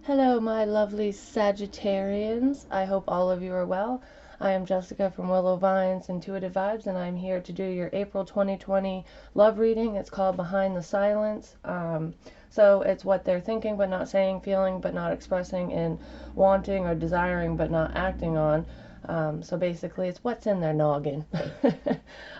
Hello, my lovely Sagittarians. I hope all of you are well. I am Jessica from Willow Vines Intuitive Vibes, and I'm here to do your April 2020 love reading. It's called Behind the Silence. So it's what they're thinking but not saying, feeling but not expressing, and wanting or desiring but not acting on. So basically, it's what's in their noggin.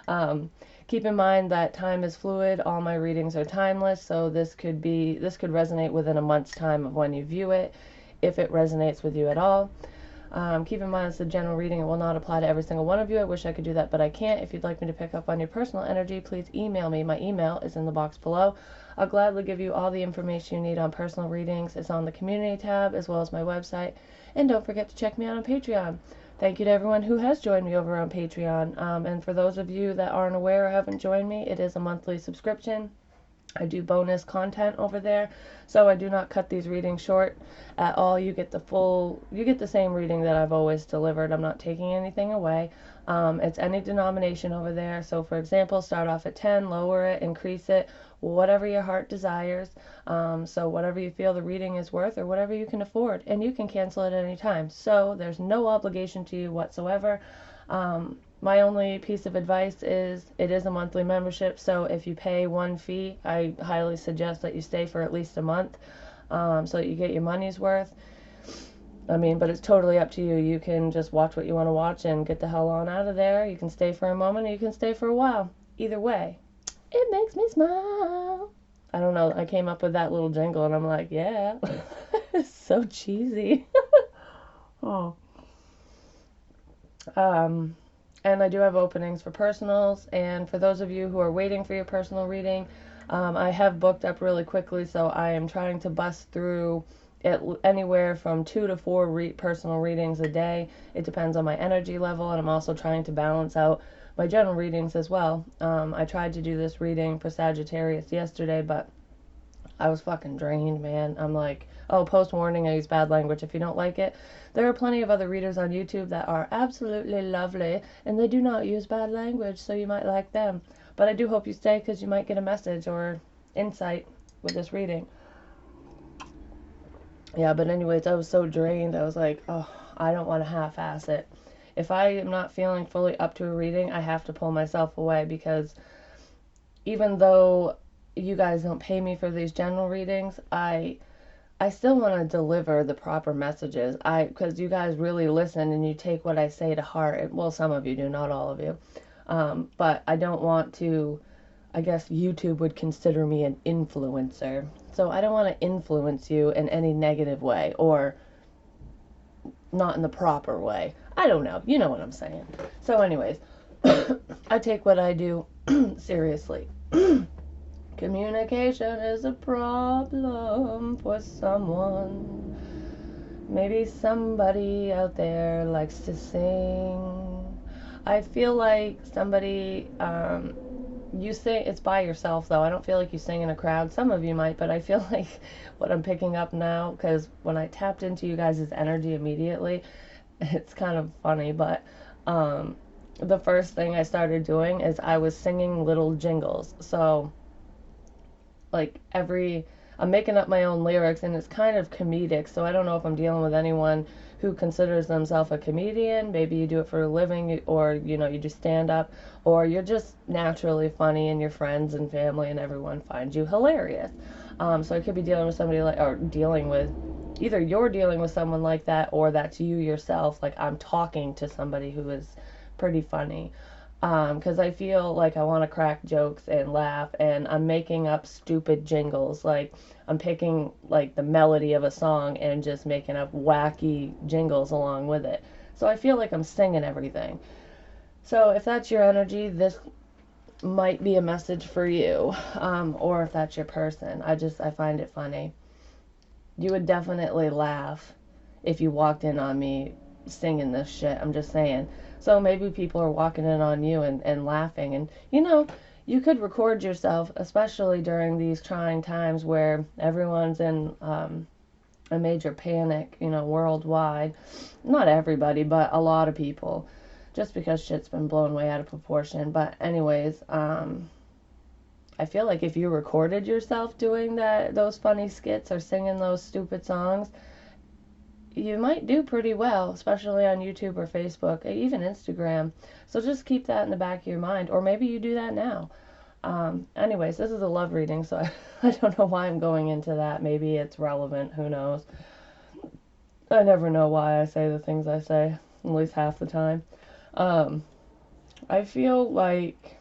um, Keep in mind that time is fluid. All my readings are timeless, so this could resonate within a month's time of when you view it, if it resonates with you at all. Keep in mind it's a general reading. It will not apply to every single one of you. I wish I could do that, but I can't. If you'd like me to pick up on your personal energy, please email me. My email is in the box below. I'll gladly give you all the information you need on personal readings. It's on the community tab as well as my website. And don't forget to check me out on Patreon. Thank you to everyone who has joined me over on Patreon. And for those of you that aren't aware or haven't joined me, it is a monthly subscription. I do bonus content over there, so I do not cut these readings short at all. You get the same reading that I've always delivered. I'm not taking anything away. It's any denomination over there. So for example, start off at 10, lower it, increase it, whatever your heart desires. So whatever you feel the reading is worth or whatever you can afford, and you can cancel it at any time. So there's no obligation to you whatsoever. My only piece of advice is it is a monthly membership, so if you pay one fee, I highly suggest that you stay for at least a month, so that you get your money's worth. But it's totally up to you. You can just watch what you want to watch and get the hell on out of there. You can stay for a moment or you can stay for a while. Either way, it makes me smile. I don't know, I came up with that little jingle and I'm like, yeah. It's so cheesy. Oh. And I do have openings for personals, and for those of you who are waiting for your personal reading, I have booked up really quickly, so I am trying to bust through anywhere from 2 to 4 personal readings a day. It depends on my energy level, and I'm also trying to balance out my general readings as well. I tried to do this reading for Sagittarius yesterday, but I was fucking drained, man. I'm like, oh, post warning, I use bad language if you don't like it. There are plenty of other readers on YouTube that are absolutely lovely, and they do not use bad language, so you might like them. But I do hope you stay because you might get a message or insight with this reading. Yeah, but anyways, I was so drained. I was like, oh, I don't want to half-ass it. If I am not feeling fully up to a reading, I have to pull myself away, because even though you guys don't pay me for these general readings, I still want to deliver the proper messages. Because you guys really listen and you take what I say to heart. Well, some of you do, not all of you. But I don't want to, I guess YouTube would consider me an influencer. So I don't want to influence you in any negative way or not in the proper way. I don't know. You know what I'm saying. So anyways, I take what I do seriously. Communication is a problem for someone. Maybe somebody out there likes to sing. I feel like somebody, you sing, it's by yourself though. I don't feel like you sing in a crowd. Some of you might, but I feel like what I'm picking up now, because when I tapped into you guys' energy immediately, it's kind of funny, but the first thing I started doing is I was singing little jingles. So like I'm making up my own lyrics, and it's kind of comedic, so I don't know if I'm dealing with anyone who considers themselves a comedian. Maybe you do it for a living, or you do stand up, or you're just naturally funny and your friends and family and everyone finds you hilarious. So I could be dealing with somebody either you're dealing with someone like that, or that's you yourself, like I'm talking to somebody who is pretty funny. Because I feel like I want to crack jokes and laugh, and I'm making up stupid jingles. Like, I'm picking, like, the melody of a song and just making up wacky jingles along with it. So I feel like I'm singing everything. So if that's your energy, this might be a message for you. Or if that's your person. I find it funny. You would definitely laugh if you walked in on me singing this shit. I'm just saying. So maybe people are walking in on you and laughing. And, you could record yourself, especially during these trying times where everyone's in a major panic, worldwide. Not everybody, but a lot of people. Just because shit's been blown way out of proportion. But anyways, I feel like if you recorded yourself doing those funny skits or singing those stupid songs, you might do pretty well, especially on YouTube or Facebook, even Instagram. So just keep that in the back of your mind, or maybe you do that now. Anyways, this is a love reading, so I don't know why I'm going into that. Maybe it's relevant, who knows. I never know why I say the things I say, at least half the time. I feel like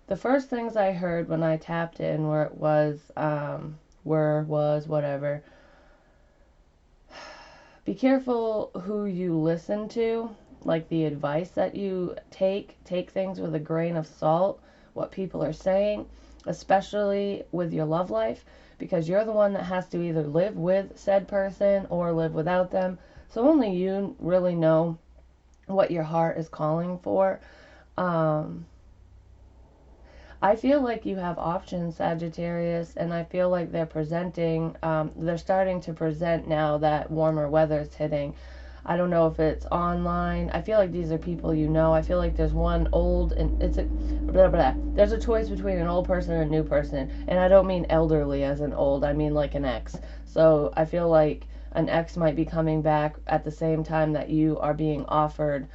the first things I heard when I tapped in whatever. Be careful who you listen to, like the advice that you take. Take things with a grain of salt, what people are saying, especially with your love life, because you're the one that has to either live with said person or live without them. So only you really know what your heart is calling for. I feel like you have options, Sagittarius, and I feel like they're starting to present now that warmer weather's hitting. I don't know if it's online. I feel like these are people you know. I feel like there's one old, and there's a choice between an old person and a new person. And I don't mean elderly as an old, I mean like an ex. So I feel like an ex might be coming back at the same time that you are being offered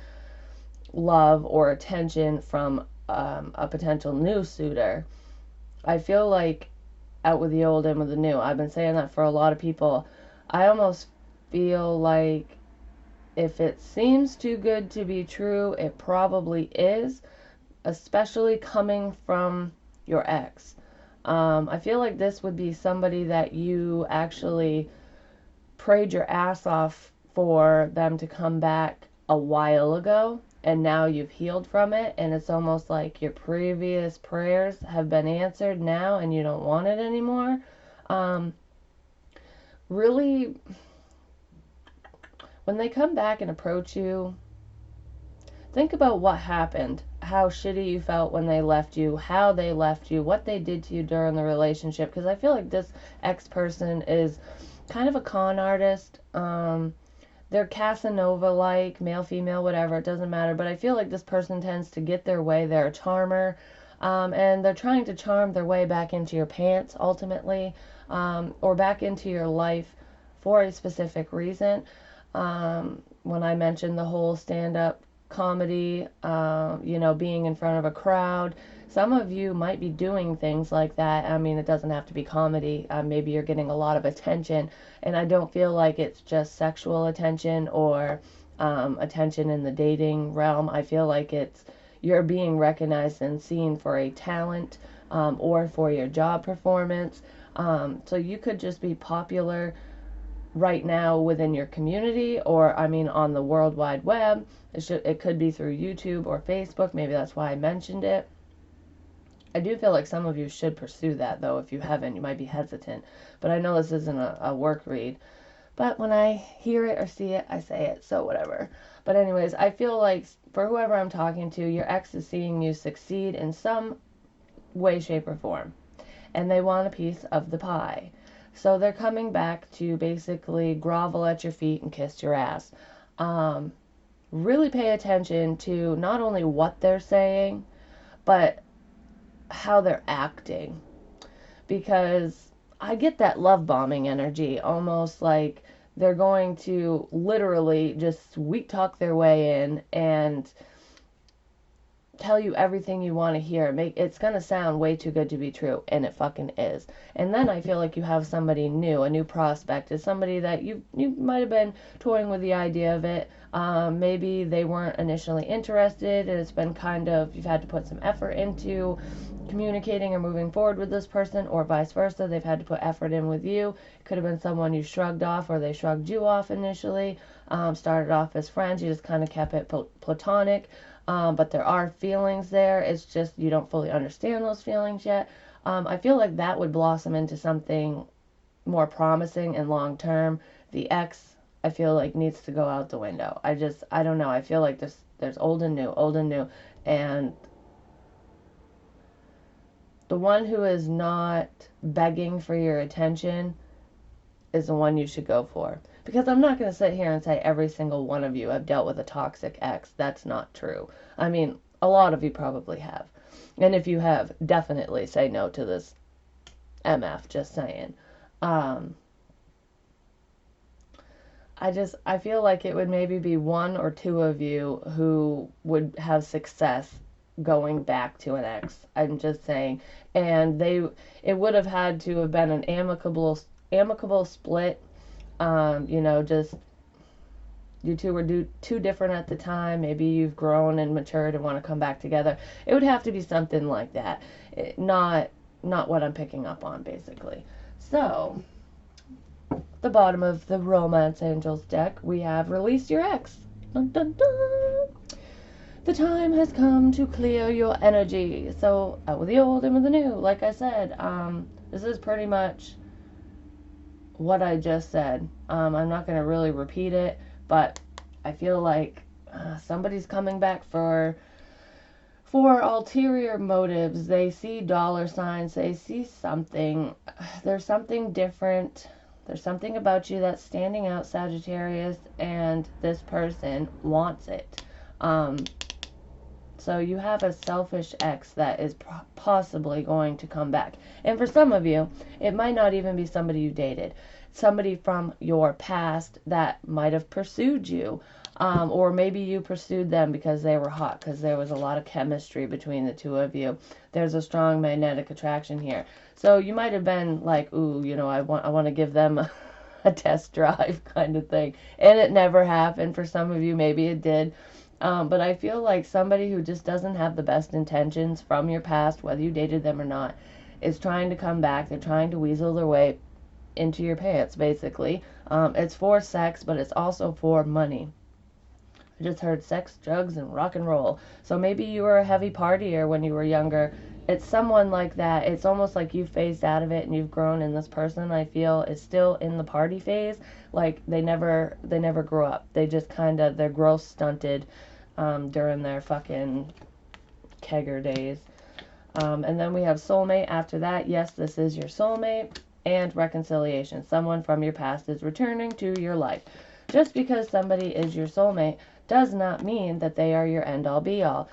love or attention from a potential new suitor. I feel like out with the old, in with the new. I've been saying that for a lot of people. I almost feel like if it seems too good to be true, it probably is, especially coming from your ex. I feel like this would be somebody that you actually prayed your ass off for them to come back a while ago, and now you've healed from it, and it's almost like your previous prayers have been answered now and you don't want it anymore. Really, when they come back and approach you, think about what happened, how shitty you felt when they left you, how they left you, what they did to you during the relationship, because I feel like this ex-person is kind of a con artist. They're Casanova-like, male, female, whatever, it doesn't matter. But I feel like this person tends to get their way. They're a charmer, and they're trying to charm their way back into your pants, ultimately, or back into your life for a specific reason. When I mentioned the whole stand-up comedy, being in front of a crowd, some of you might be doing things like that. I mean, it doesn't have to be comedy. Maybe you're getting a lot of attention, and I don't feel like it's just sexual attention or attention in the dating realm. I feel like you're being recognized and seen for a talent or for your job performance. So you could just be popular right now within your community, or on the World Wide Web. It could be through YouTube or Facebook. Maybe that's why I mentioned it. I do feel like some of you should pursue that, though. If you haven't, you might be hesitant. But I know this isn't a work read. But when I hear it or see it, I say it, so whatever. But anyways, I feel like for whoever I'm talking to, your ex is seeing you succeed in some way, shape, or form. And they want a piece of the pie. So they're coming back to basically grovel at your feet and kiss your ass. Really pay attention to not only what they're saying, but how they're acting, because I get that love bombing energy, almost like they're going to literally just sweet talk their way in and tell you everything you want to hear. It's going to sound way too good to be true, and it fucking is. And then I feel like you have somebody new, a new prospect. It's somebody that you might have been toying with the idea of it. Maybe they weren't initially interested, and it's been you've had to put some effort into communicating or moving forward with this person, or vice versa. They've had to put effort in with you. It could have been someone you shrugged off, or they shrugged you off initially. Started off as friends. You just kind of kept it platonic. But there are feelings there. It's just you don't fully understand those feelings yet. I feel like that would blossom into something more promising and long term. The ex, I feel like, needs to go out the window. I don't know. I feel like there's old and new, and the one who is not begging for your attention is the one you should go for. Because I'm not going to sit here and say every single one of you have dealt with a toxic ex. That's not true. I mean, a lot of you probably have. And if you have, definitely say no to this MF, just saying. I feel like it would maybe be one or two of you who would have success going back to an ex. I'm just saying. And it would have had to have been an amicable split. Just you two were too different at the time. Maybe you've grown and matured and want to come back together. It would have to be something like that. Not what I'm picking up on, basically. So, the bottom of the Romance Angels deck, we have Release Your Ex. Dun, dun, dun. The time has come to clear your energy. So, out with the old, in with the new. Like I said, this is pretty much what I just said. I'm not going to really repeat it, but I feel like somebody's coming back for ulterior motives. They see dollar signs, they see something. There's something different. There's something about you that's standing out, Sagittarius, and this person wants it. So you have a selfish ex that is possibly going to come back. And for some of you, it might not even be somebody you dated. Somebody from your past that might have pursued you. Or maybe you pursued them because they were hot, because there was a lot of chemistry between the two of you. There's a strong magnetic attraction here. So you might have been like, ooh, I want to give them a test drive kind of thing. And it never happened. For some of you, maybe it did. But I feel like somebody who just doesn't have the best intentions from your past, whether you dated them or not, is trying to come back. They're trying to weasel their way into your pants, basically. It's for sex, but it's also for money. I just heard sex, drugs, and rock and roll. So maybe you were a heavy partier when you were younger. It's someone like that. It's almost like you've phased out of it and you've grown, and this person, I feel, is still in the party phase. Like they never grew up. They just their growth stunted during their fucking kegger days. And then we have soulmate after that. Yes, this is your soulmate. And reconciliation. Someone from your past is returning to your life. Just because somebody is your soulmate does not mean that they are your end-all be-all.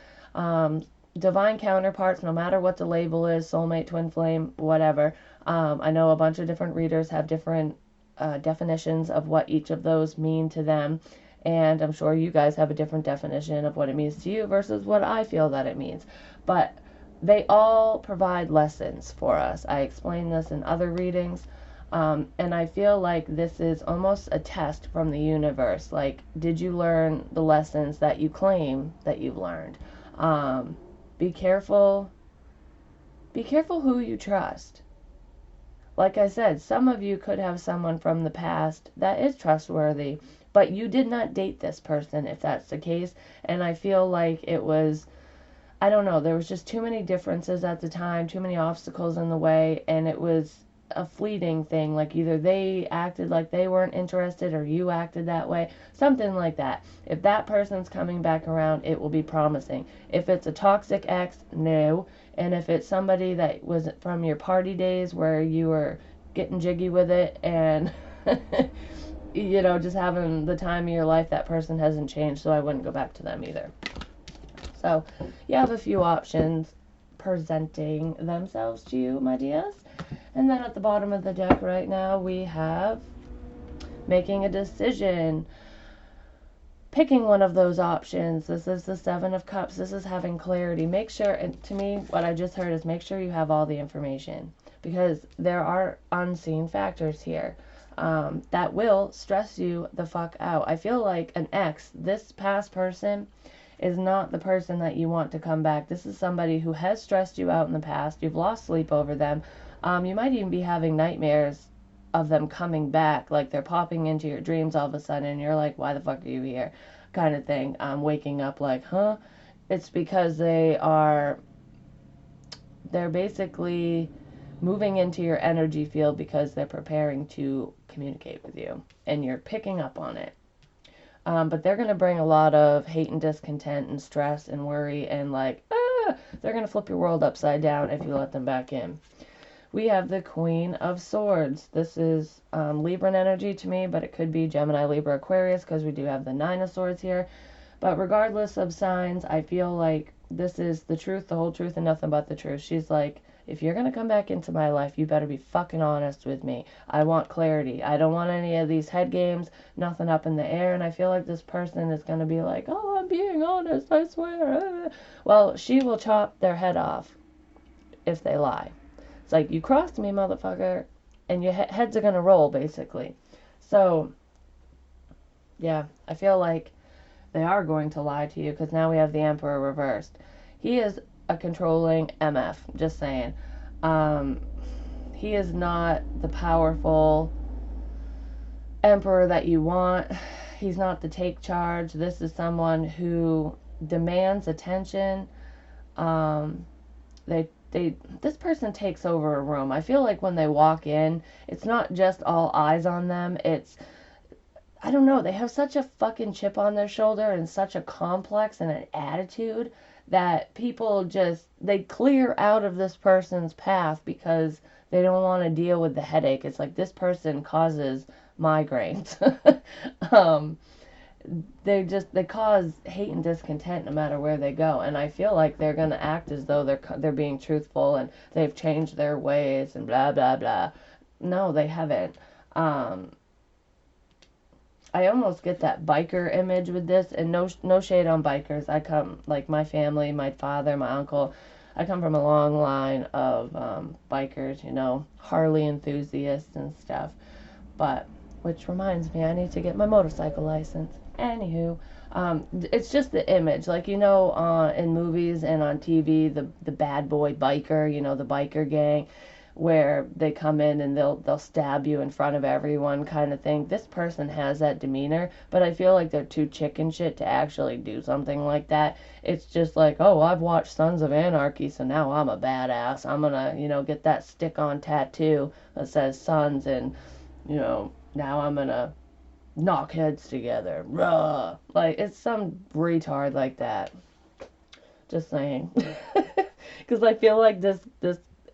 Divine counterparts, no matter what the label is, soulmate, twin flame, whatever. I know a bunch of different readers have different definitions of what each of those mean to them. And I'm sure you guys have a different definition of what it means to you versus what I feel that it means. But they all provide lessons for us. I explained this in other readings. And I feel like this is almost a test from the universe. Like, did you learn the lessons that you claim that you've learned? Be careful. Be careful who you trust. Like I said, some of you could have someone from the past that is trustworthy, but you did not date this person if that's the case. And I feel like it was, I don't know, there was just too many differences at the time, too many obstacles in the way, and it was a fleeting thing. Like either they acted like they weren't interested or you acted that way, something like that. If that person's coming back around, it will be promising. If it's a toxic ex, no. And if it's somebody that was from your party days where you were getting jiggy with it and just having the time of your life, that person hasn't changed, so I wouldn't go back to them either. So you have a few options presenting themselves to you, my dears. And then at the bottom of the deck right now, we have making a decision, picking one of those options. This is the Seven of Cups. This is having clarity. Make sure, and to me, what I just heard is make sure you have all the information, because there are unseen factors here that will stress you the fuck out. I feel like an ex, this past person, is not the person that you want to come back. This is somebody who has stressed you out in the past. You've lost sleep over them. You might even be having nightmares of them coming back, like they're popping into your dreams all of a sudden, and you're like, why the fuck are you here? Kind of thing. Waking up like, huh? It's because they're basically moving into your energy field because they're preparing to communicate with you, and you're picking up on it. But they're going to bring a lot of hate and discontent and stress and worry, and they're going to flip your world upside down if you let them back in. We have the Queen of Swords. This is Libran energy to me, but it could be Gemini, Libra, Aquarius, because we do have the Nine of Swords here. But regardless of signs, I feel like this is the truth, the whole truth, and nothing but the truth. She's like, if you're going to come back into my life, you better be fucking honest with me. I want clarity. I don't want any of these head games, nothing up in the air. And I feel like this person is going to be like, oh, I'm being honest, I swear. Well, she will chop their head off if they lie. It's like, you crossed me, motherfucker, and your heads are going to roll, basically. So, yeah, I feel like they are going to lie to you, because now we have the Emperor reversed. He is a controlling MF, just saying. He is not the powerful Emperor that you want. He's not the take charge. This is someone who demands attention. This person takes over a room. I feel like when they walk in, it's not just all eyes on them. It's, I don't know, they have such a fucking chip on their shoulder and such a complex and an attitude that people just, they clear out of this person's path because they don't want to deal with the headache. It's like, this person causes migraines. They cause hate and discontent no matter where they go, and I feel like they're gonna act as though they're being truthful and they've changed their ways and blah blah blah. No, they haven't. I almost get that biker image with this, and no shade on bikers. I come, like, my family, my father, my uncle, I come from a long line of bikers, you know, Harley enthusiasts and stuff. But, which reminds me, I need to get my motorcycle license. Anywho, it's just the image, like, you know, in movies and on TV, the bad boy biker, you know, the biker gang, where they come in and they'll stab you in front of everyone, kind of thing. This person has that demeanor, but I feel like they're too chicken shit to actually do something like that. It's just like, oh, I've watched Sons of Anarchy, so now I'm a badass. I'm gonna, you know, get that stick-on tattoo that says Sons, and, you know, now I'm gonna knock heads together. Ruh. Like, it's some retard like that. Just saying. Because I feel like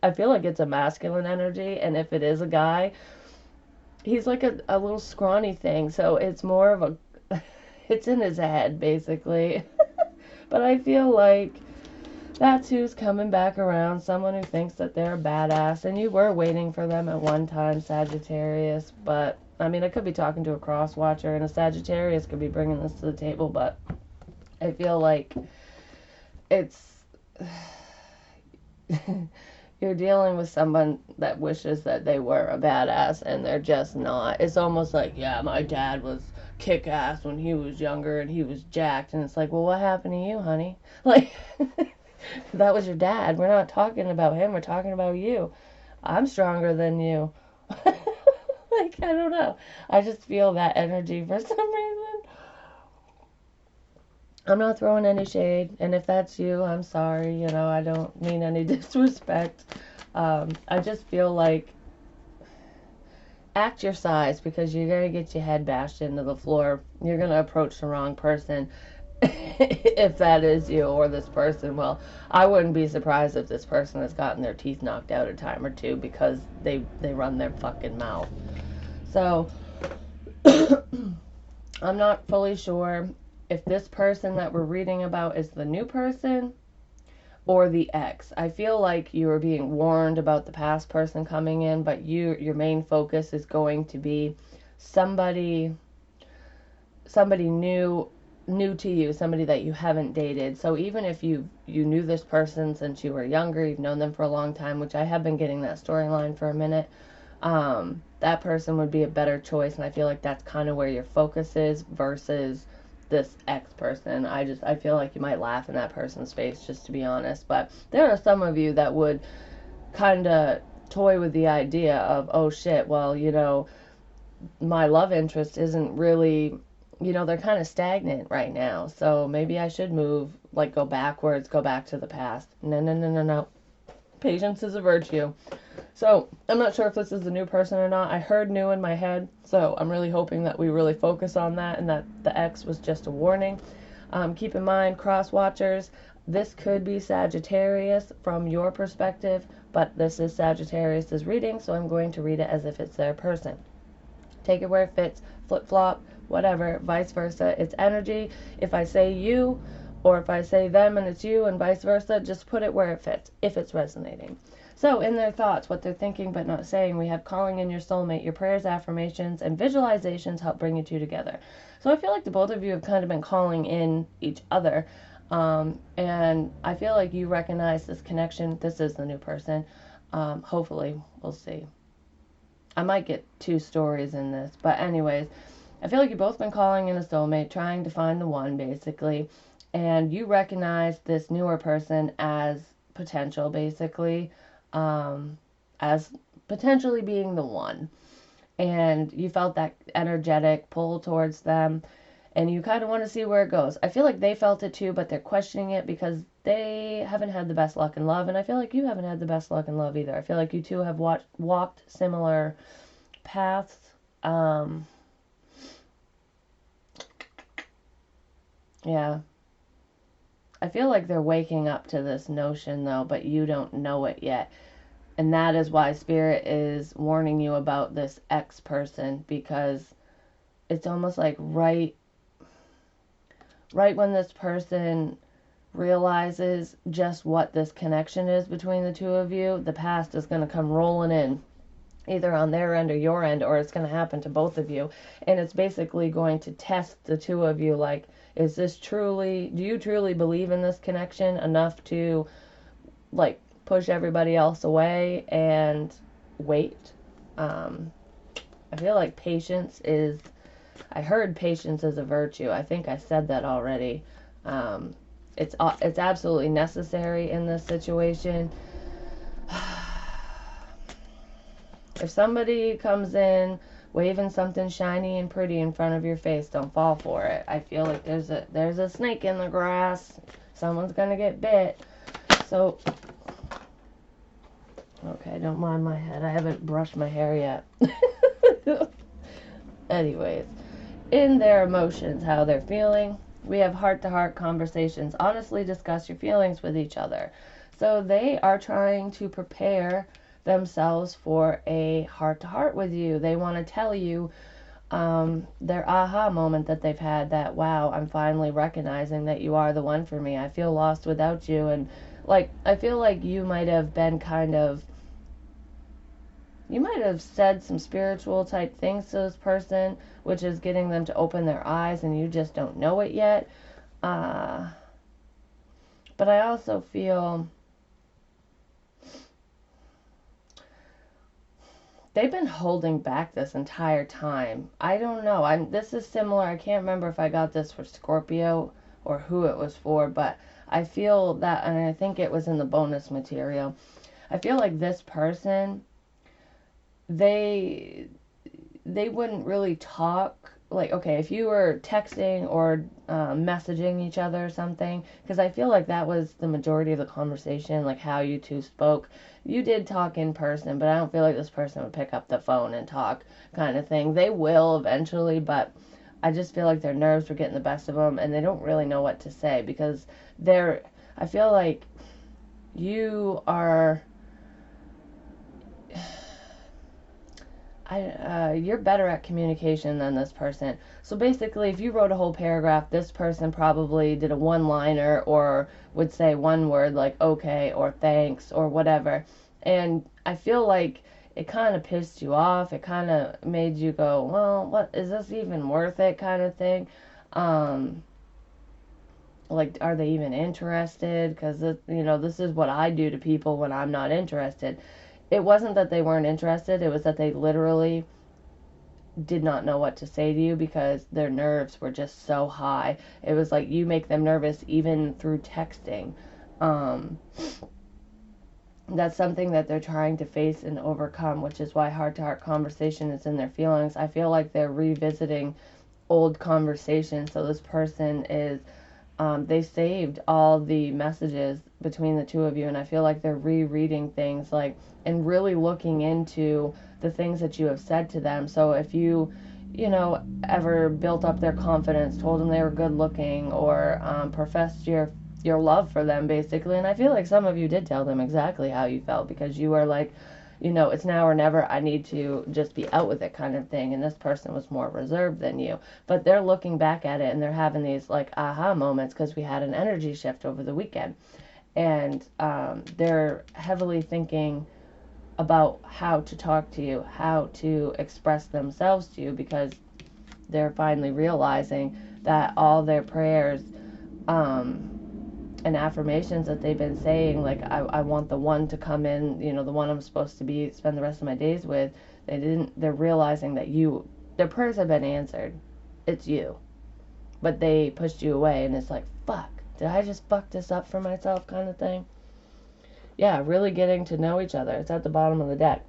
I feel like it's a masculine energy, and if it is a guy, he's like a little scrawny thing, so it's more of a, it's in his head, basically. But I feel like that's who's coming back around, someone who thinks that they're a badass, and you were waiting for them at one time, Sagittarius, but, I mean, I could be talking to a cross-watcher, and a Sagittarius could be bringing this to the table, but I feel like it's... You're dealing with someone that wishes that they were a badass, and they're just not. It's almost like, yeah, my dad was kick-ass when he was younger, and he was jacked, and it's like, well, what happened to you, honey? Like, that was your dad. We're not talking about him, we're talking about you. I'm stronger than you. Like, I don't know. I just feel that energy for some reason. I'm not throwing any shade, and if that's you, I'm sorry, you know, I don't mean any disrespect. I just feel like, act your size, because you're going to get your head bashed into the floor. You're going to approach the wrong person, if that is you or this person. Well, I wouldn't be surprised if this person has gotten their teeth knocked out a time or two, because they run their fucking mouth. So, I'm not fully sure if this person that we're reading about is the new person or the ex. I feel like you are being warned about the past person coming in, but your main focus is going to be somebody new to you, somebody that you haven't dated. So even if you knew this person since you were younger, you've known them for a long time, which I have been getting that storyline for a minute, that person would be a better choice, and I feel like that's kind of where your focus is versus this ex person. I feel like you might laugh in that person's face, just to be honest. But there are some of you that would kind of toy with the idea of, oh shit, well, you know, my love interest isn't really, you know, they're kind of stagnant right now, so maybe I should move, like, go backwards, go back to the past. No. Patience is a virtue. So, I'm not sure if this is a new person or not. I heard new in my head, so I'm really hoping that we really focus on that, and that the X was just a warning. Keep in mind, cross-watchers, this could be Sagittarius from your perspective, but this is Sagittarius' reading, so I'm going to read it as if it's their person. Take it where it fits, flip-flop, whatever, vice versa. It's energy. If I say you, or if I say them and it's you, and vice versa, just put it where it fits, if it's resonating. So, in their thoughts, what they're thinking but not saying, we have calling in your soulmate. Your prayers, affirmations, and visualizations help bring you two together. So, I feel like the both of you have kind of been calling in each other. And I feel like you recognize this connection. This is the new person. Hopefully, we'll see. I might get two stories in this. But, anyways, I feel like you've both been calling in a soulmate, trying to find the one, basically. And you recognize this newer person as potential, basically, as potentially being the one. And you felt that energetic pull towards them, and you kind of want to see where it goes. I feel like they felt it too, but they're questioning it because they haven't had the best luck in love, and I feel like you haven't had the best luck in love either. I feel like you two have walked similar paths. Yeah. I feel like they're waking up to this notion, though, but you don't know it yet. And that is why Spirit is warning you about this ex person, because it's almost like right when this person realizes just what this connection is between the two of you, the past is going to come rolling in, either on their end or your end, or it's going to happen to both of you. And it's basically going to test the two of you, like, do you truly believe in this connection enough to, like, push everybody else away and wait? I feel like I heard patience is a virtue. I think I said that already. It's absolutely necessary in this situation. If somebody comes in waving something shiny and pretty in front of your face, don't fall for it. I feel like there's a snake in the grass. Someone's gonna get bit. So, okay, don't mind my head. I haven't brushed my hair yet. Anyways, in their emotions, how they're feeling, we have heart-to-heart conversations. Honestly discuss your feelings with each other. So they are trying to prepare themselves for a heart-to-heart with you. They want to tell you their aha moment that they've had, that, wow, I'm finally recognizing that you are the one for me. I feel lost without you. And, like, I feel like you might have been you might have said some spiritual type things to this person, which is getting them to open their eyes, and you just don't know it yet. But I also feel they've been holding back this entire time. I don't know. This is similar. I can't remember if I got this for Scorpio or who it was for, but I feel that, and I think it was in the bonus material. I feel like this person, they wouldn't really talk. Like, okay, if you were texting or messaging each other or something, because I feel like that was the majority of the conversation, like how you two spoke. You did talk in person, but I don't feel like this person would pick up the phone and talk, kind of thing. They will eventually, but I just feel like their nerves were getting the best of them, and they don't really know what to say, because I feel like you are, you're better at communication than this person. So basically, if you wrote a whole paragraph, this person probably did a one-liner or would say one word like okay or thanks or whatever. And I feel like it kind of pissed you off. It kind of made you go, well, what is this even worth it, kind of thing. Like, are they even interested? Because, this is what I do to people when I'm not interested. It wasn't that they weren't interested. It was that they literally did not know what to say to you because their nerves were just so high. It was like you make them nervous even through texting. That's something that they're trying to face and overcome, which is why heart-to-heart conversation is in their feelings. I feel like they're revisiting old conversations. So this person is, they saved all the messages between the two of you, and I feel like they're rereading things, like, and really looking into the things that you have said to them. So if you ever built up their confidence, told them they were good looking, or professed your love for them, basically. And I feel like some of you did tell them exactly how you felt, because you were like, it's now or never, I need to just be out with it, kind of thing. And this person was more reserved than you. But they're looking back at it and they're having these like aha moments, because we had an energy shift over the weekend. and they're heavily thinking about how to talk to you, how to express themselves to you, because they're finally realizing that all their prayers and affirmations that they've been saying, like, I want the one to come in, you know, the one I'm supposed to be spend the rest of my days with, they're realizing that their prayers have been answered. It's you. But they pushed you away, and it's like, fuck, did I just fuck this up for myself, kind of thing? Yeah, really getting to know each other. It's at the bottom of the deck.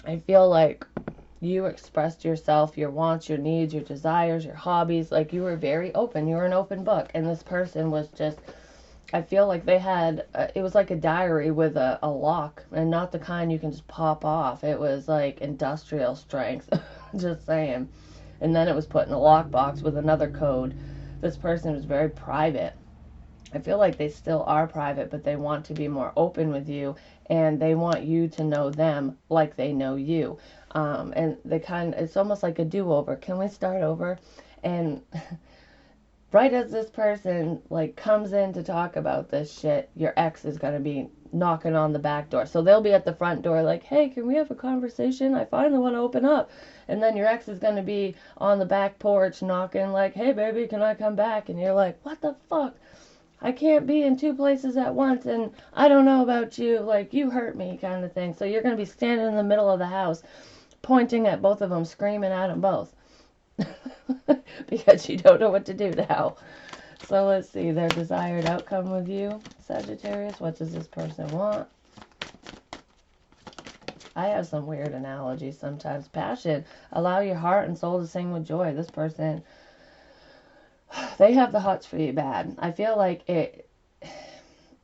I feel like you expressed yourself, your wants, your needs, your desires, your hobbies. Like, you were very open. You were an open book. And this person was just, I feel like they had, it was like a diary with a lock, and not the kind you can just pop off. It was like industrial strength. Just saying. And then it was put in a lockbox with another code. This person was very private. I feel like they still are private, but they want to be more open with you, and they want you to know them like they know you. And it's almost like a do-over. Can we start over? And right as this person like comes in to talk about this shit, your ex is gonna be knocking on the back door. So they'll be at the front door like, hey, can we have a conversation? I finally want to open up. And then your ex is gonna be on the back porch knocking like, hey baby, can I come back? And you're like, what the fuck? I can't be in two places at once, and I don't know about you, like, you hurt me, kind of thing. So you're going to be standing in the middle of the house, pointing at both of them, screaming at them both. Because you don't know what to do now. So let's see, their desired outcome with you, Sagittarius. What does this person want? I have some weird analogies sometimes. Passion. Allow your heart and soul to sing with joy. This person, they have the hots for you bad. I feel like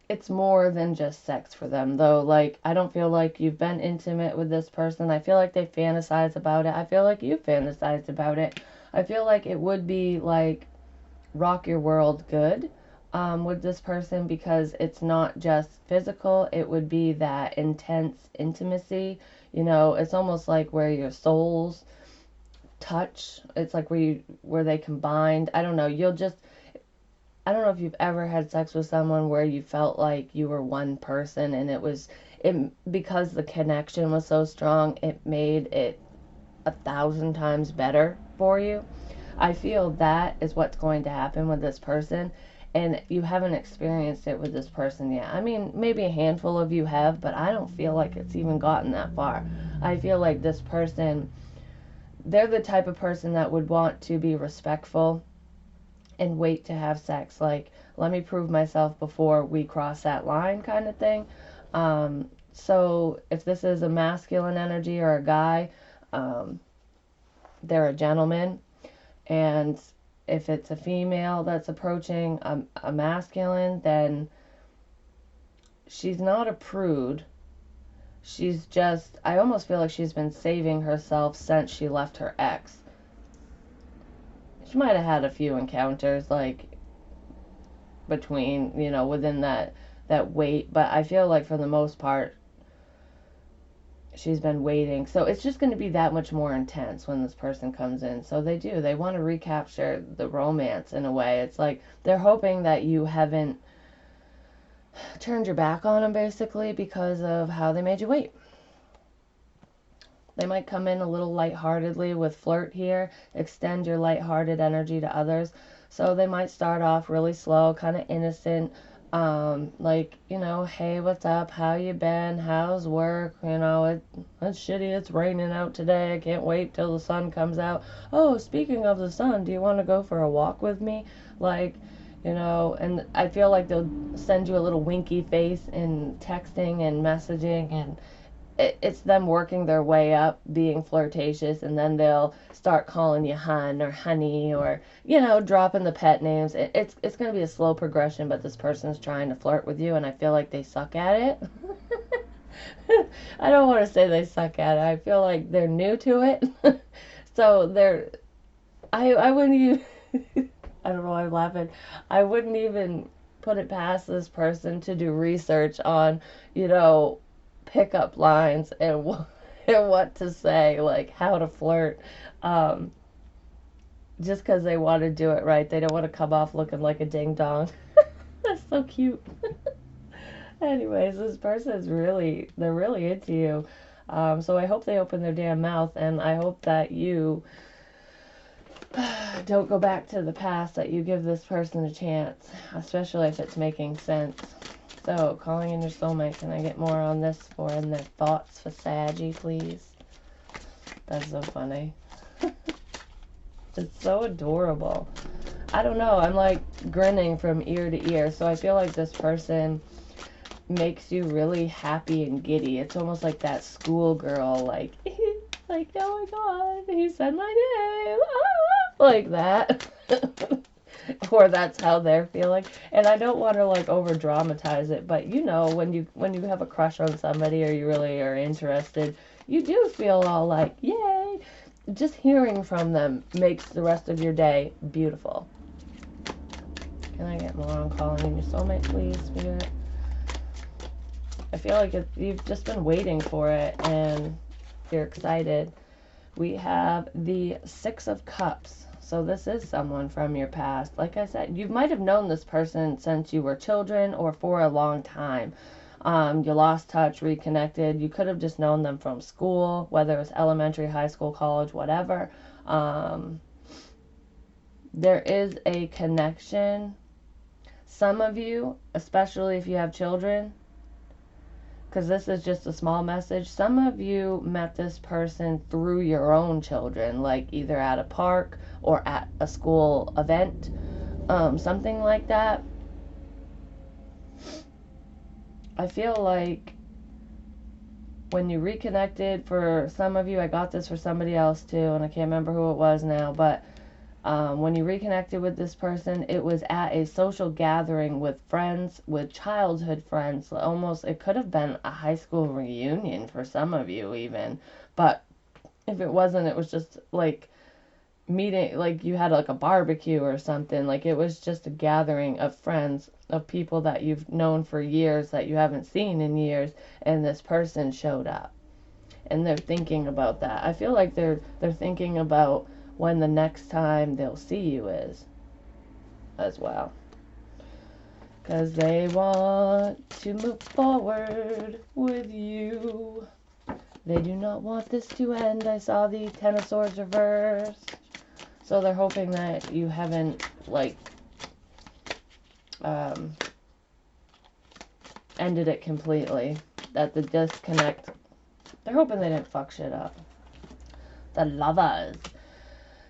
it's more than just sex for them, though. Like, I don't feel like you've been intimate with this person. I feel like they fantasize about it. I feel like you fantasized about it. I feel like it would be like rock your world good with this person, because it's not just physical. It would be that intense intimacy. You know, it's almost like where your souls touch. It's like where they combined. I don't know. I don't know if you've ever had sex with someone where you felt like you were one person, and because the connection was so strong, it made it 1,000 times better for you. I feel that is what's going to happen with this person, and you haven't experienced it with this person yet. I mean, maybe a handful of you have, but I don't feel like it's even gotten that far. I feel like this person, they're the type of person that would want to be respectful and wait to have sex. Like, let me prove myself before we cross that line, kind of thing. So if this is a masculine energy or a guy, they're a gentleman. And if it's a female that's approaching a masculine, then she's not a prude. She's just, I almost feel like she's been saving herself since she left her ex. She might have had a few encounters, like, between, you know, within that wait, but I feel like for the most part, she's been waiting. So it's just going to be that much more intense when this person comes in. So they want to recapture the romance in a way. It's like they're hoping that you haven't turned your back on them, basically, because of how they made you wait. They might come in a little lightheartedly with flirt here, extend your lighthearted energy to others. So they might start off really slow, kind of innocent, like, you know, hey, what's up? How you been? How's work? You know, it's shitty. It's raining out today. I can't wait till the sun comes out. Oh, speaking of the sun, do you want to go for a walk with me? Like, you know, and I feel like they'll send you a little winky face in texting and messaging, and it's them working their way up, being flirtatious, and then they'll start calling you hun or honey, or, you know, dropping the pet names. It's going to be a slow progression, but this person's trying to flirt with you, and I feel like they suck at it. I don't want to say they suck at it. I feel like they're new to it. So I wouldn't even, I don't know why I'm laughing. I wouldn't even put it past this person to do research on, you know, pickup lines and what to say, like how to flirt, just because they want to do it right. They don't want to come off looking like a ding dong. That's so cute. Anyways, this person is they're really into you. So I hope they open their damn mouth, and I hope that you don't go back to the past, that you give this person a chance, especially if it's making sense. So, calling in your soulmate, can I get more on this for in their thoughts for Saggy, please? That's so funny. It's so adorable. I don't know, I'm like grinning from ear to ear, so I feel like this person makes you really happy and giddy. It's almost like that schoolgirl, like, like, oh my god, he said my name, ah! Like that. Or that's how they're feeling. And I don't want to like over dramatize it, but you know, when you have a crush on somebody or you really are interested, you do feel all like, yay. Just hearing from them makes the rest of your day beautiful. Can I get more on calling in your soulmate, please, Spirit? I feel like you've just been waiting for it and you're excited. We have the Six of Cups. So this is someone from your past. Like I said, you might have known this person since you were children or for a long time. You lost touch, reconnected. You could have just known them from school, whether it was elementary, high school, college, whatever. There is a connection. Some of you, especially if you have children, because this is just a small message, some of you met this person through your own children, like either at a park or at a school event, something like that. I feel like when you reconnected, for some of you, I got this for somebody else too, and I can't remember who it was now, but when you reconnected with this person, it was at a social gathering with friends, with childhood friends. Almost, it could have been a high school reunion for some of you even. But if it wasn't, it was just like meeting, like you had like a barbecue or something. Like it was just a gathering of friends, of people that you've known for years that you haven't seen in years, and this person showed up. And they're thinking about that. I feel like they're thinking about when the next time they'll see you is as well, because they want to move forward with you. They do not want this to end. I saw the Ten of Swords reversed, so they're hoping that you haven't like ended it completely, that the disconnect, they're hoping they didn't fuck shit up. The Lovers.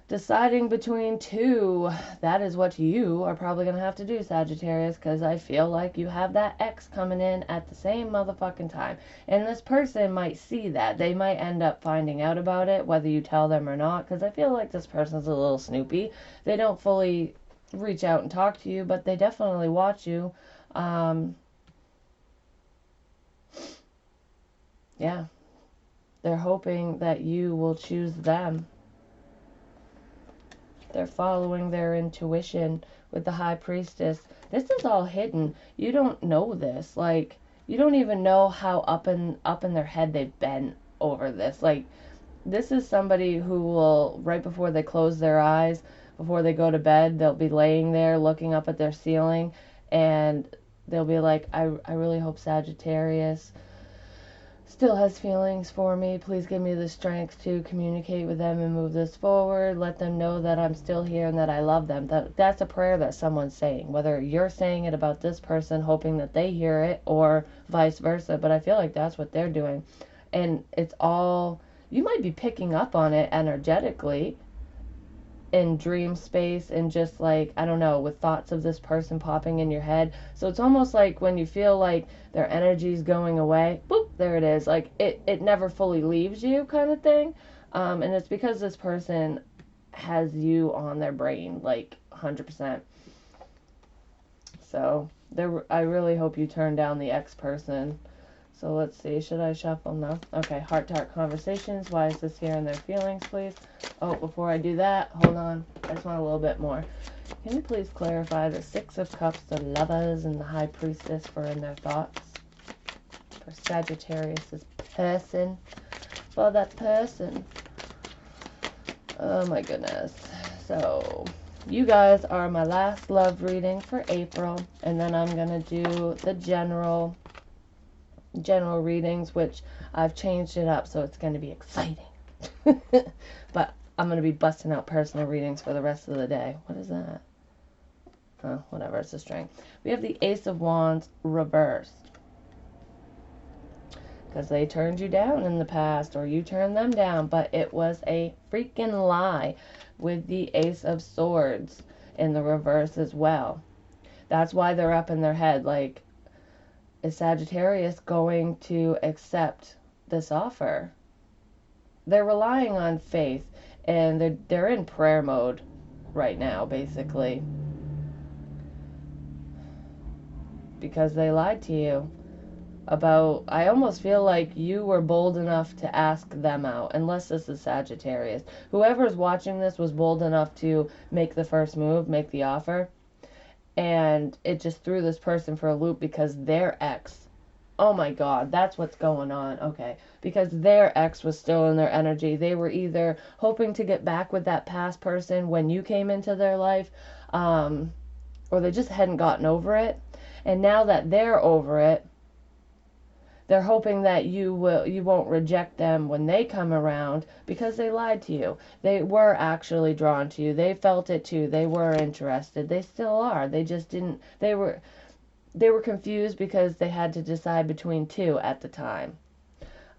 Deciding between two, that is what you are probably going to have to do, Sagittarius, because I feel like you have that ex coming in at the same motherfucking time. And this person might see that. They might end up finding out about it, whether you tell them or not, because I feel like this person's a little snoopy. They don't fully reach out and talk to you, but they definitely watch you. Yeah. They're hoping that you will choose them. They're following their intuition with the High Priestess. This is all hidden. You don't know this. Like, you don't even know how up in their head they've been over this. Like, this is somebody who will, right before they close their eyes, before they go to bed, they'll be laying there looking up at their ceiling, and they'll be like, I really hope Sagittarius still has feelings for me. Please give me the strength to communicate with them and move this forward. Let them know that I'm still here and that I love them. That's a prayer that someone's saying. Whether you're saying it about this person, hoping that they hear it, or vice versa. But I feel like that's what they're doing. And it's all, you might be picking up on it energetically in dream space, and just like, I don't know, with thoughts of this person popping in your head. So it's almost like when you feel like their energy's going away, boop, there it is. Like it never fully leaves you, kind of thing. And it's because this person has you on their brain, like 100%. So I really hope you turn down the ex person. So let's see, should I shuffle? No. Okay, heart-to-heart conversations. Why is this here in their feelings, please? Oh, before I do that, hold on. I just want a little bit more. Can you please clarify the Six of Cups, the Lovers, and the High Priestess for in their thoughts? For Sagittarius' person. For that person. Oh my goodness. So, You guys are my last love reading for April, and then I'm going to do the general readings, which I've changed it up, so it's going to be exciting. But I'm going to be busting out personal readings for the rest of the day. What is that? Oh, whatever, it's a string. We have the Ace of Wands reversed. Because they turned you down in the past, or you turned them down, but it was a freaking lie with the Ace of Swords in the reverse as well. That's why they're up in their head, like, is Sagittarius going to accept this offer? They're relying on faith, and they're in prayer mode right now, basically. Because they lied to you about, I almost feel like you were bold enough to ask them out, unless this is Sagittarius. Whoever's watching this was bold enough to make the first move, make the offer, and it just threw this person for a loop because their ex, oh my god, that's what's going on, okay, because their ex was still in their energy. They were either hoping to get back with that past person when you came into their life, or they just hadn't gotten over it, and now that they're over it, they're hoping that you won't reject them when they come around because they lied to you. They were actually drawn to you. They felt it too. They were interested. They still are. They just didn't. They were confused because they had to decide between two at the time.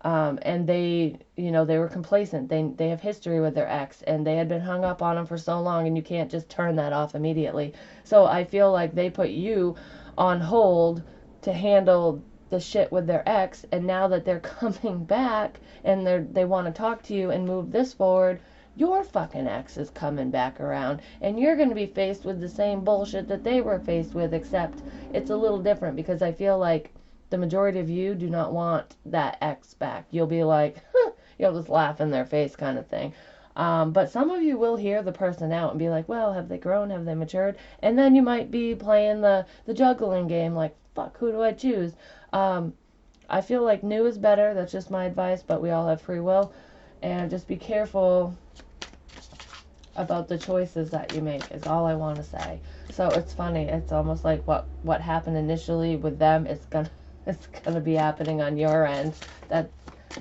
And they were complacent. They have history with their ex, and they had been hung up on them for so long, and you can't just turn that off immediately. So I feel like they put you on hold to handle the shit with their ex, and now that they're coming back and they want to talk to you and move this forward, your fucking ex is coming back around, and you're going to be faced with the same bullshit that they were faced with, except it's a little different because I feel like the majority of you do not want that ex back. You'll be like, huh, you'll just laugh in their face kind of thing. But some of you will hear the person out and be like, well, have they grown? Have they matured? And then you might be playing the juggling game like, fuck, who do I choose? I feel like new is better. That's just my advice, but we all have free will. And just be careful about the choices that you make is all I want to say. So it's funny. It's almost like what happened initially with them, it's gonna be happening on your end. That's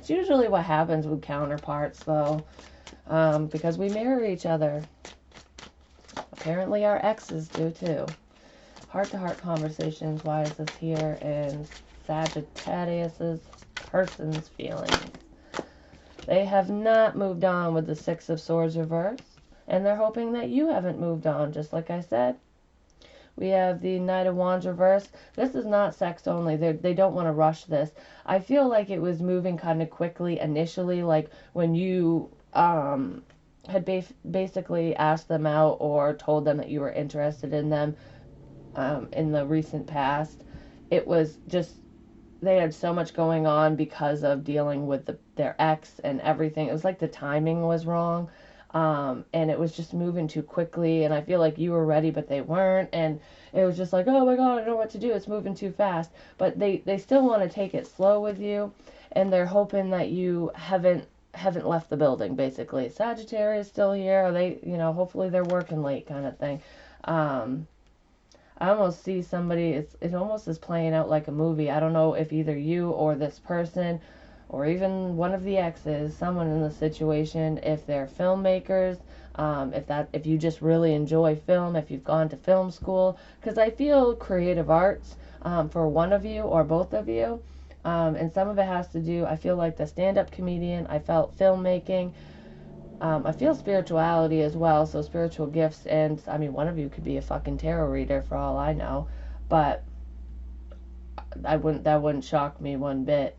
usually what happens with counterparts, though, because we mirror each other. Apparently our exes do too. Heart-to-heart conversations. Why is this here in Sagittarius's person's feelings? They have not moved on with the Six of Swords reverse, and they're hoping that you haven't moved on, just like I said. We have the Knight of Wands reverse. This is not sex only. They don't want to rush this. I feel like it was moving kind of quickly initially, like when you had basically asked them out or told them that you were interested in them in the recent past. It was just, they had so much going on because of dealing with their ex and everything. It was like the timing was wrong. And it was just moving too quickly, and I feel like you were ready, but they weren't, and it was just like, oh my god, I don't know what to do, it's moving too fast. But they still want to take it slow with you, and they're hoping that you haven't left the building, basically. Sagittarius is still here, or they, hopefully they're working late kind of thing. I almost see somebody, it almost is playing out like a movie. I don't know if either you or this person or even one of the exes, someone in the situation, if they're filmmakers, if you just really enjoy film, if you've gone to film school, because I feel creative arts for one of you or both of you, and some of it has to do, I feel like the stand-up comedian, I felt filmmaking, I feel spirituality as well, so spiritual gifts, and I mean, one of you could be a fucking tarot reader for all I know, but that wouldn't shock me one bit.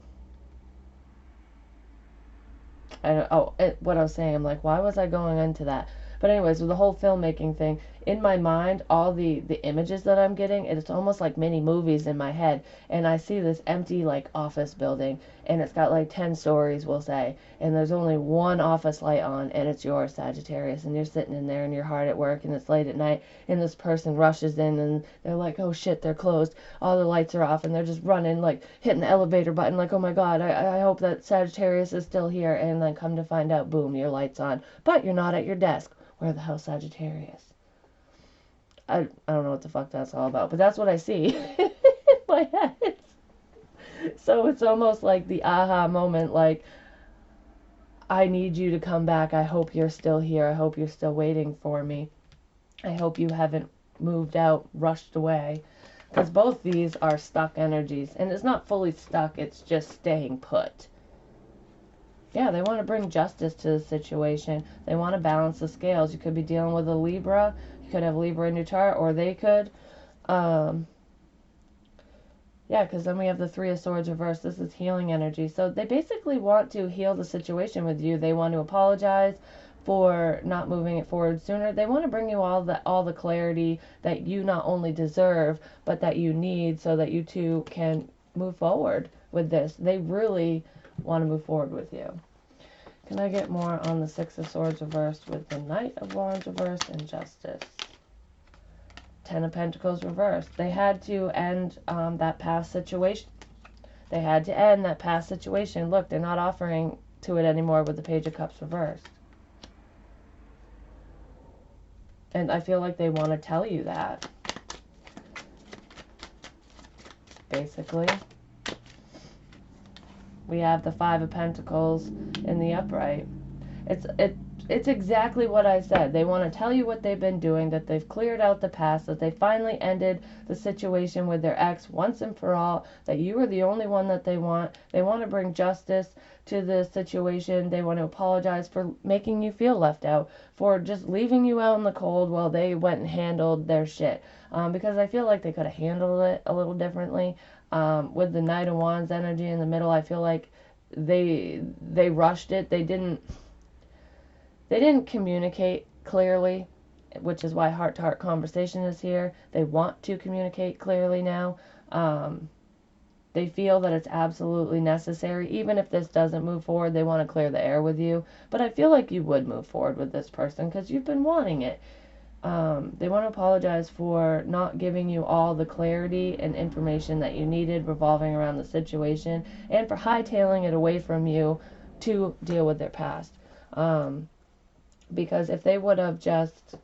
What I was saying, I'm like, why was I going into that? But anyways, with the whole filmmaking thing, in my mind, all the images that I'm getting, it's almost like mini movies in my head. And I see this empty, like, office building, and it's got, like, 10 stories, we'll say. And there's only one office light on, and it's yours, Sagittarius. And you're sitting in there, and you're hard at work, and it's late at night, and this person rushes in, and they're like, oh, shit, they're closed. All the lights are off, and they're just running, like, hitting the elevator button, like, oh, my God, I hope that Sagittarius is still here. And then come to find out, boom, your light's on. But you're not at your desk. Where the hell, Sagittarius? I don't know what the fuck that's all about, but that's what I see in my head. So it's almost like the aha moment, like, I need you to come back. I hope you're still here. I hope you're still waiting for me. I hope you haven't moved out, rushed away. Because both these are stuck energies. And it's not fully stuck, it's just staying put. Yeah, they want to bring justice to the situation. They want to balance the scales. You could be dealing with a Libra. You could have Libra in your chart, or they could. Yeah, because then we have the Three of Swords reversed. This is healing energy. So they basically want to heal the situation with you. They want to apologize for not moving it forward sooner. They want to bring you all the clarity that you not only deserve, but that you need so that you two can move forward with this. They really want to move forward with you. Can I get more on the Six of Swords reversed with the Knight of Wands reversed and Justice? Ten of Pentacles reversed. They had to end that past situation. They had to end that past situation. Look, they're not offering to it anymore with the Page of Cups reversed. And I feel like they want to tell you that. Basically. We have the Five of Pentacles in the upright. It's exactly what I said. They want to tell you what they've been doing, that they've cleared out the past, that they finally ended the situation with their ex once and for all, that you are the only one that they want. They want to bring justice to the situation. They want to apologize for making you feel left out, for just leaving you out in the cold while they went and handled their shit. Because I feel like they could have handled it a little differently. With the Knight of Wands energy in the middle, I feel like they rushed it. They didn't communicate clearly, which is why heart-to-heart conversation is here. They want to communicate clearly now. They feel that it's absolutely necessary. Even if this doesn't move forward, they want to clear the air with you. But I feel like you would move forward with this person because you've been wanting it. They want to apologize for not giving you all the clarity and information that you needed revolving around the situation, and for hightailing it away from you to deal with their past. Because if they would have just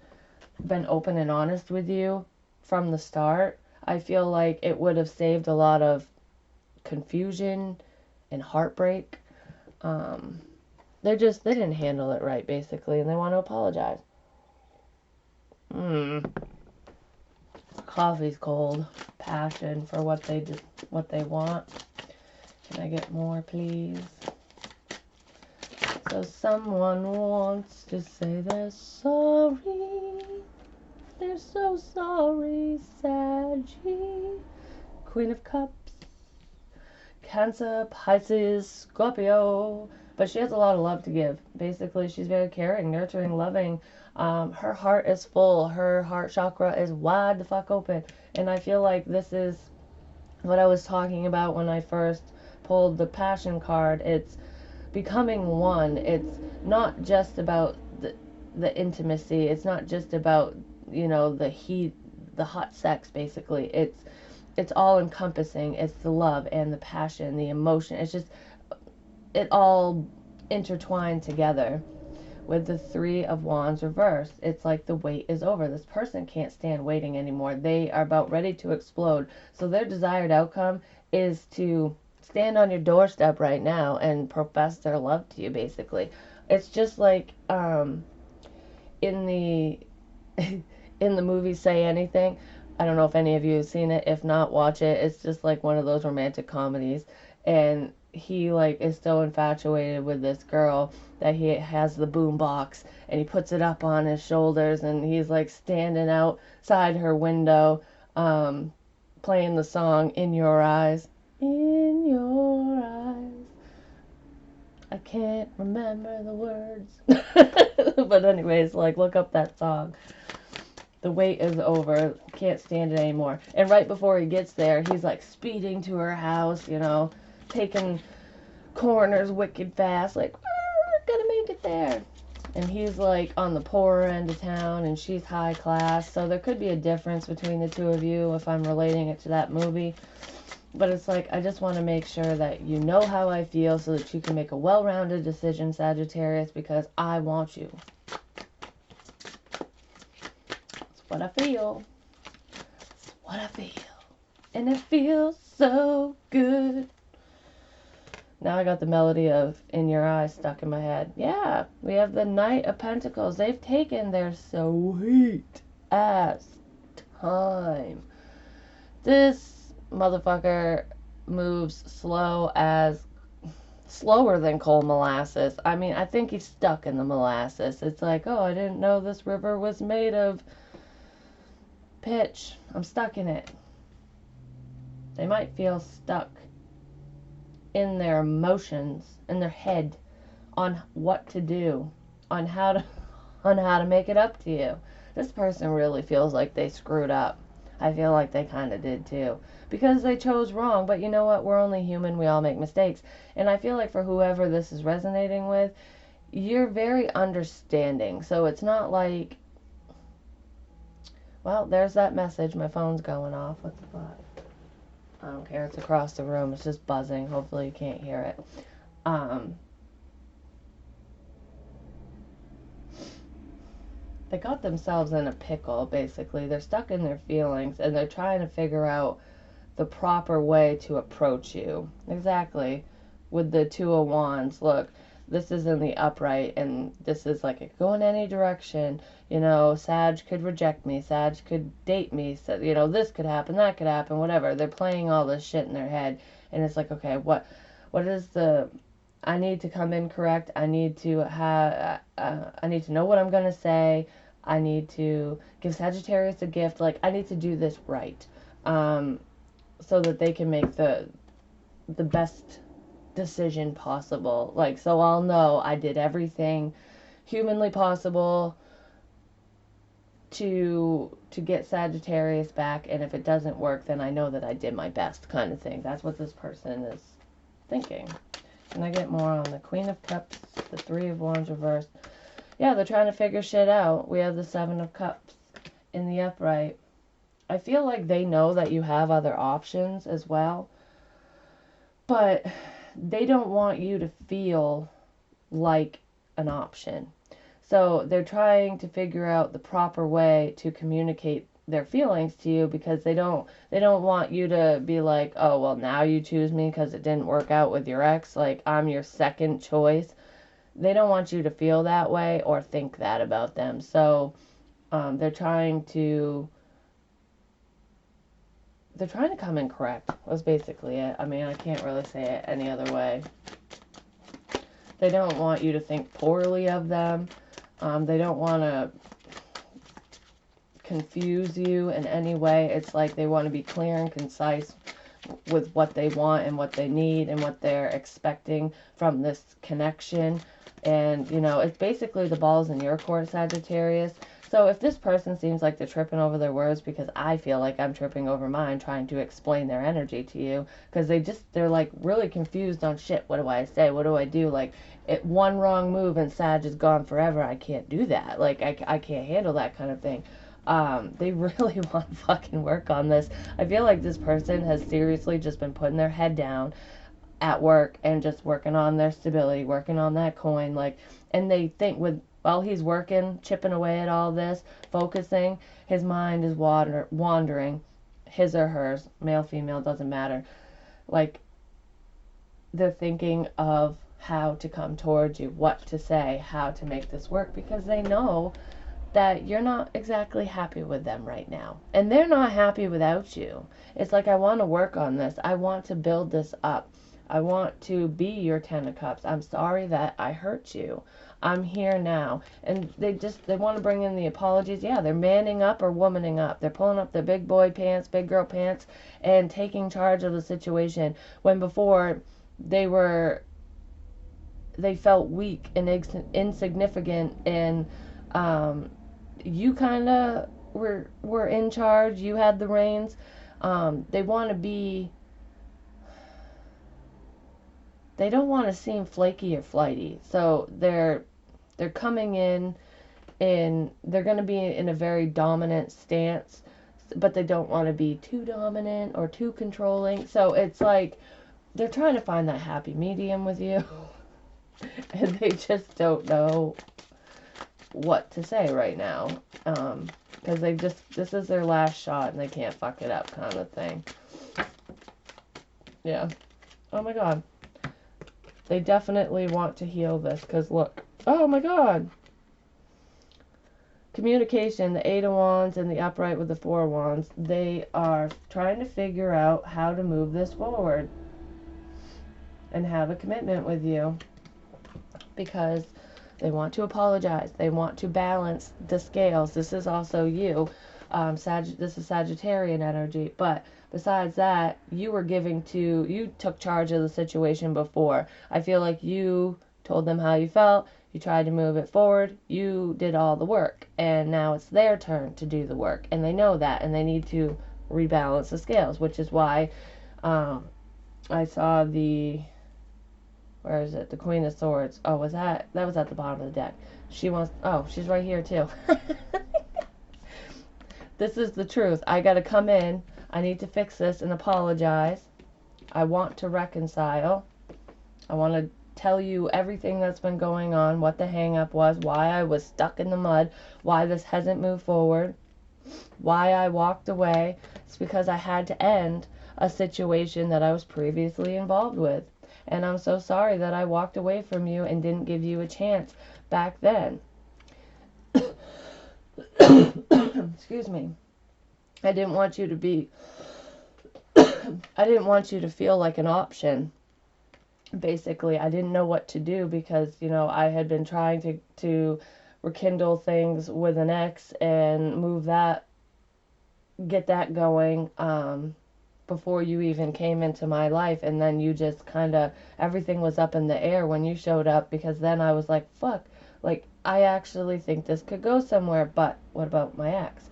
been open and honest with you from the start, I feel like it would have saved a lot of confusion and heartbreak. They didn't handle it right, basically, and they want to apologize. Coffee's cold. Passion for what they want. Can I get more, please? So someone wants to say they're sorry. They're so sorry, Saggy. Queen of Cups. Cancer, Pisces, Scorpio. But she has a lot of love to give. Basically, she's very caring, nurturing, loving. Her heart is full. Her heart chakra is wide the fuck open. And I feel like this is what I was talking about when I first pulled the Passion card. It's becoming one. It's not just about the intimacy. It's not just about, the heat, the hot sex, basically. It's all encompassing. It's the love and the passion, the emotion. It's just, it all intertwined together. With the Three of Wands reversed, it's like the wait is over. This person can't stand waiting anymore. They are about ready to explode. So their desired outcome is to stand on your doorstep right now and profess their love to you, basically. It's just like in the movie Say Anything. I don't know if any of you have seen it. If not, watch it. It's just like one of those romantic comedies. And he is so infatuated with this girl that he has the boom box and he puts it up on his shoulders and he's standing outside her window playing the song In Your Eyes. In your eyes. I can't remember the words. But anyways, look up that song. The wait is over. Can't stand it anymore. And right before he gets there, he's speeding to her house, taking corners wicked fast, gonna make it there. And he's on the poorer end of town and she's high class. So there could be a difference between the two of you if I'm relating it to that movie. But it's I just want to make sure that you know how I feel so that you can make a well-rounded decision, Sagittarius, because I want you. Let's what I feel. It's what I feel. And it feels so good. Now I got the melody of In Your Eyes stuck in my head. Yeah, we have the Knight of Pentacles. They've taken their sweet ass time. This motherfucker moves slower than cold molasses. I mean, I think he's stuck in the molasses. It's like, oh, I didn't know this river was made of pitch. I'm stuck in it. They might feel stuck in their emotions, in their head, on what to do, on how to make it up to you. This person really feels like they screwed up. I feel like they kind of did too. Because they chose wrong, but you know what? We're only human. We all make mistakes. And I feel like for whoever this is resonating with, you're very understanding. So it's not like, well, there's that message. My phone's going off. What the fuck? I don't care. It's across the room. It's just buzzing. Hopefully you can't hear it. They got themselves in a pickle, basically. They're stuck in their feelings, and they're trying to figure out the proper way to approach you. Exactly. With the Two of Wands, look, this is in the upright, and this is like it could go in any direction. You know, Sag could reject me, Sag could date me, so, you know, this could happen, that could happen, whatever. They're playing all this shit in their head, and it's like, okay, what is the... I need to come in correct. I need to I need to know what I'm gonna say. I need to give Sagittarius a gift. Like, I need to do this right, so that they can make the best decision possible. Like, so I'll know I did everything humanly possible to get Sagittarius back, and if it doesn't work, then I know that I did my best, kind of thing. That's what this person is thinking. Can I get more on the Queen of Cups, the Three of Wands reversed? Yeah, they're trying to figure shit out. We have the Seven of Cups in the upright. I feel like they know that you have other options as well, but they don't want you to feel like an option. So they're trying to figure out the proper way to communicate their feelings to you, because they don't want you to be like, oh, well, now you choose me because it didn't work out with your ex, like I'm your second choice. They don't want you to feel that way or think that about them. So they're trying to come in correct, was basically it. I mean, I can't really say it any other way. They don't want you to think poorly of them. They don't want to confuse you in any way. It's like they want to be clear and concise with what they want and what they need and what they're expecting from this connection. And, you know, it's basically the ball's in your court, Sagittarius. So if this person seems like they're tripping over their words, because I feel like I'm tripping over mine trying to explain their energy to you, because they're like really confused on shit. What do I say? What do I do? Like, one wrong move and Sag is gone forever. I can't do that. Like, I can't handle that kind of thing. They really want to fucking work on this. I feel like this person has seriously just been putting their head down at work and just working on their stability, working on that coin, like, and they think while he's working, chipping away at all this, focusing, his mind is wandering, his or hers, male, female, doesn't matter. Like, they're thinking of how to come towards you, what to say, how to make this work, because they know that you're not exactly happy with them right now. And they're not happy without you. It's like, I want to work on this. I want to build this up. I want to be your Ten of Cups. I'm sorry that I hurt you. I'm here now. And they want to bring in the apologies. Yeah, they're manning up or womaning up. They're pulling up their big boy pants, big girl pants, and taking charge of the situation, when before they felt weak and insignificant, and you kind of were in charge. You had the reins. They want to be... They don't want to seem flaky or flighty. So they're coming in, and they're going to be in a very dominant stance, but they don't want to be too dominant or too controlling. So it's like they're trying to find that happy medium with you, and they just don't know what to say right now, because this is their last shot and they can't fuck it up kind of thing. Yeah. Oh my god. They definitely want to heal this, because look. Oh my god. Communication, the 8 of Wands and the upright with the 4 of Wands. They are trying to figure out how to move this forward and have a commitment with you, because they want to apologize. They want to balance the scales. This is also you. This is Sagittarian energy. But besides that, you took charge of the situation before. I feel like you told them how you felt. You tried to move it forward. You did all the work. And now it's their turn to do the work. And they know that. And they need to rebalance the scales, which is why I saw where is it? The Queen of Swords. Oh, that was at the bottom of the deck. She's right here too. This is the truth. I gotta come in. I need to fix this and apologize. I want to reconcile. I want to tell you everything that's been going on, what the hang up was, why I was stuck in the mud, why this hasn't moved forward, why I walked away. It's because I had to end a situation that I was previously involved with. And I'm so sorry that I walked away from you and didn't give you a chance back then. Excuse me. I didn't want you to feel like an option. Basically, I didn't know what to do because, I had been trying to rekindle things with an ex and get that going, before you even came into my life, and then you just everything was up in the air when you showed up, because then I was like, fuck, I actually think this could go somewhere, but what about my ex?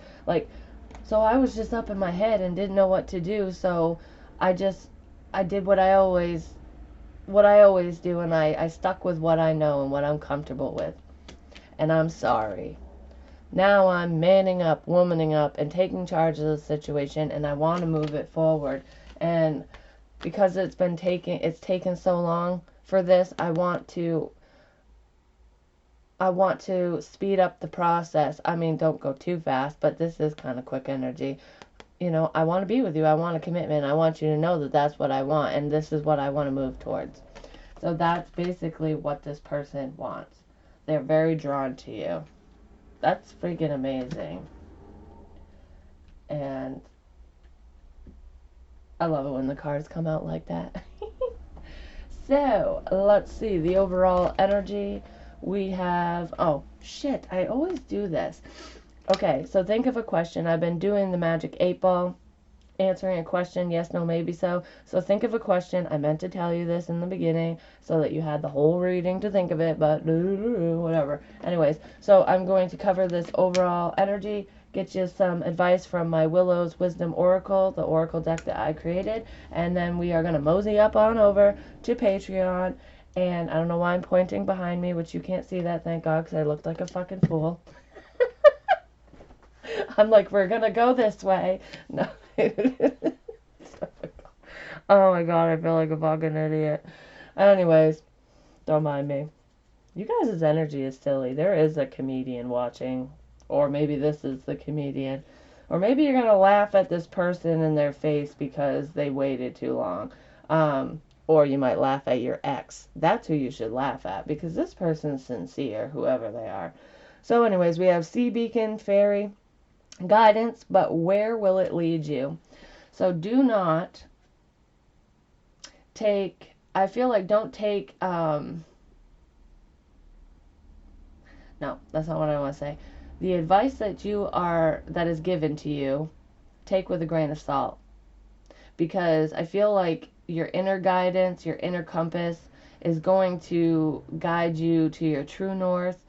So I was just up in my head and didn't know what to do, so I did what I always do, and I stuck with what I know and what I'm comfortable with, and I'm sorry. Now I'm manning up, womaning up, and taking charge of the situation, and I want to move it forward. And because it's taken so long for this, I want to speed up the process. I mean, don't go too fast, but this is kind of quick energy. I want to be with you. I want a commitment. I want you to know that that's what I want, and this is what I want to move towards. So that's basically what this person wants. They're very drawn to you. That's freaking amazing. And I love it when the cards come out like that. So, let's see. The overall energy. We have... Oh, shit. I always do this. Okay, so think of a question. I've been doing the Magic 8 Ball. Answering a question, yes, no, maybe so. So think of a question. I meant to tell you this in the beginning so that you had the whole reading to think of it, but whatever. Anyways, so I'm going to cover this overall energy, get you some advice from my Willow's Wisdom Oracle, the Oracle deck that I created, and then we are going to mosey up on over to Patreon. And I don't know why I'm pointing behind me, which you can't see that, thank God, because I looked like a fucking fool. I'm like, we're going to go this way. No. Oh my god, I feel like a fucking idiot. Anyways, don't mind me. You guys' energy is silly. There is a comedian watching. Or maybe this is the comedian. Or maybe you're going to laugh at this person in their face because they waited too long. Or you might laugh at your ex. That's who you should laugh at, because this person's sincere, whoever they are. So anyways, we have Sea Beacon, Fairy, Guidance, but where will it lead you? So do not take, I feel like don't take, no, that's not what I want to say. The advice that that is given to you, take with a grain of salt. Because I feel like your inner guidance, your inner compass is going to guide you to your true north.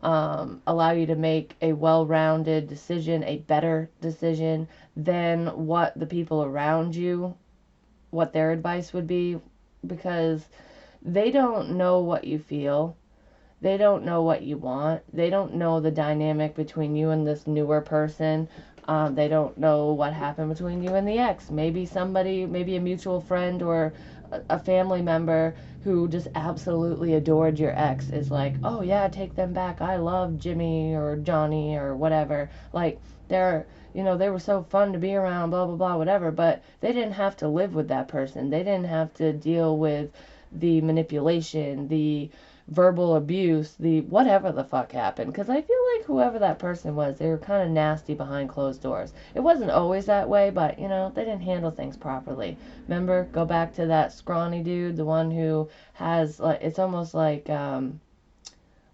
Allow you to make a well-rounded decision, a better decision than what the people around you, what their advice would be, because they don't know what you feel. They don't know what you want. They don't know the dynamic between you and this newer person. They don't know what happened between you and the ex. Maybe a mutual friend or a family member who just absolutely adored your ex is like, oh yeah, take them back. I love Jimmy or Johnny or whatever. Like, they're, they were so fun to be around, blah, blah, blah, whatever. But they didn't have to live with that person. They didn't have to deal with the manipulation, the verbal abuse, the whatever the fuck happened. Because I feel like whoever that person was, they were kind of nasty behind closed doors. It wasn't always that way, but, they didn't handle things properly. Remember, go back to that scrawny dude, the one who has, like, it's almost like,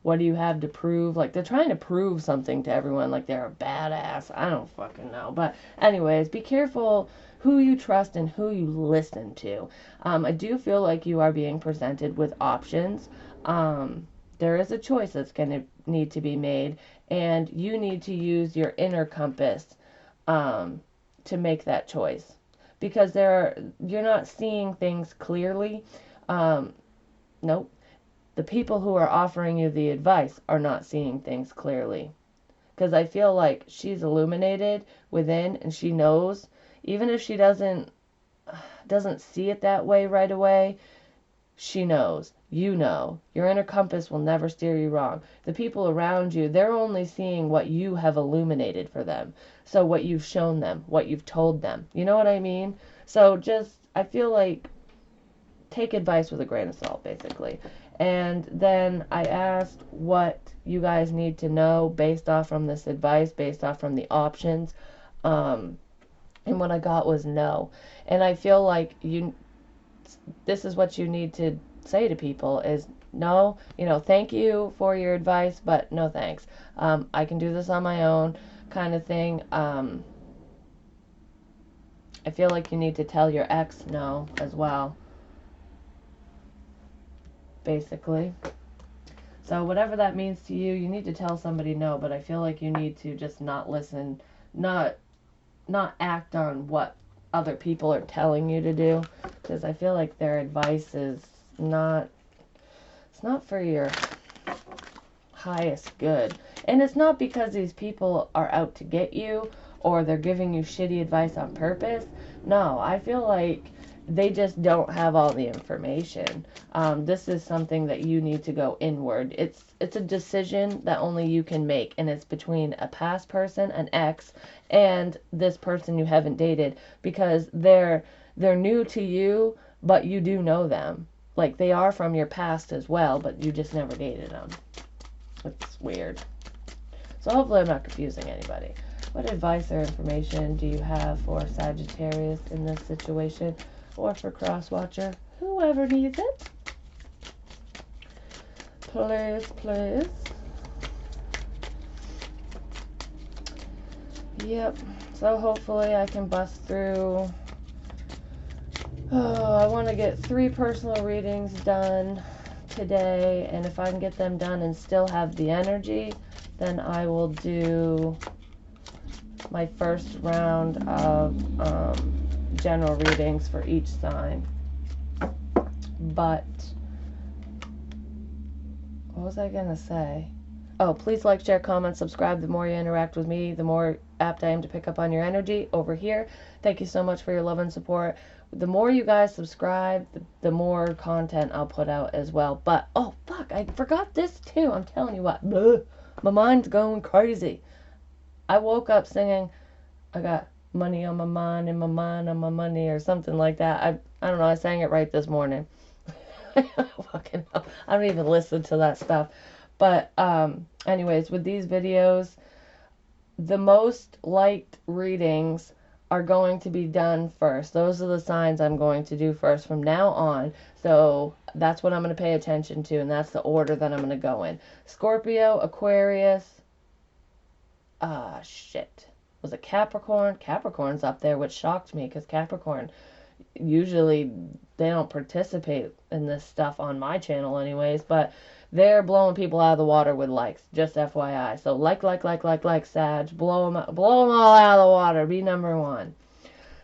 what do you have to prove? Like, they're trying to prove something to everyone, like they're a badass. I don't fucking know. But anyways, be careful who you trust and who you listen to. I do feel like you are being presented with options. There is a choice that's going to need to be made, and you need to use your inner compass to make that choice, because you're not seeing things clearly. Nope. The people who are offering you the advice are not seeing things clearly, because I feel like she's illuminated within, and she knows, even if she doesn't see it that way right away. She knows. You know. Your inner compass will never steer you wrong. The people around you, they're only seeing what you have illuminated for them. So what you've shown them, what you've told them. You know what I mean? So just, I feel like, take advice with a grain of salt, basically. And then I asked what you guys need to know based off from this advice, based off from the options. And what I got was no. And I feel like this is what you need to say to people is no, thank you for your advice, but no thanks. I can do this on my own, kind of thing. I feel like you need to tell your ex no as well, basically. So whatever that means to you, you need to tell somebody no, but I feel like you need to just not listen, not act on what other people are telling you to do, because I feel like their advice is not for your highest good. And it's not because these people are out to get you or they're giving you shitty advice on purpose. No, I feel like they just don't have all the information. This is something that you need to go inward. It's a decision that only you can make, and it's between a past person, an ex, and this person you haven't dated, because they're new to you, but you do know them. Like, they are from your past as well, but you just never dated them. It's weird. So hopefully I'm not confusing anybody. What advice or information do you have for Sagittarius in this situation? Or for Crosswatcher, whoever needs it. Please, please. Yep. So hopefully I can bust through. Oh, I want to get 3 personal readings done today, and if I can get them done and still have the energy, then I will do my first round of general readings for each sign. But what was I gonna say? Oh, please like, share, comment, subscribe. The more you interact with me, the more apt I am to pick up on your energy over here. Thank you so much for your love and support. The more you guys subscribe, the more content I'll put out as well. But, oh, fuck, I forgot this too. I'm telling you what. Bleh, my mind's going crazy. I woke up singing, I got money on my mind and my mind on my money, or something like that. I don't know. I sang it right this morning. I don't even listen to that stuff. But anyways, with these videos, the most liked readings are going to be done first. Those are the signs I'm going to do first from now on. So that's what I'm going to pay attention to, and that's the order that I'm going to go in. Scorpio, Aquarius, shit. Was it Capricorn? Capricorn's up there, which shocked me, because Capricorn, usually they don't participate in this stuff on my channel anyways, but they're blowing people out of the water with likes, just FYI. So like, Sag, blow them all out of the water, be number 1.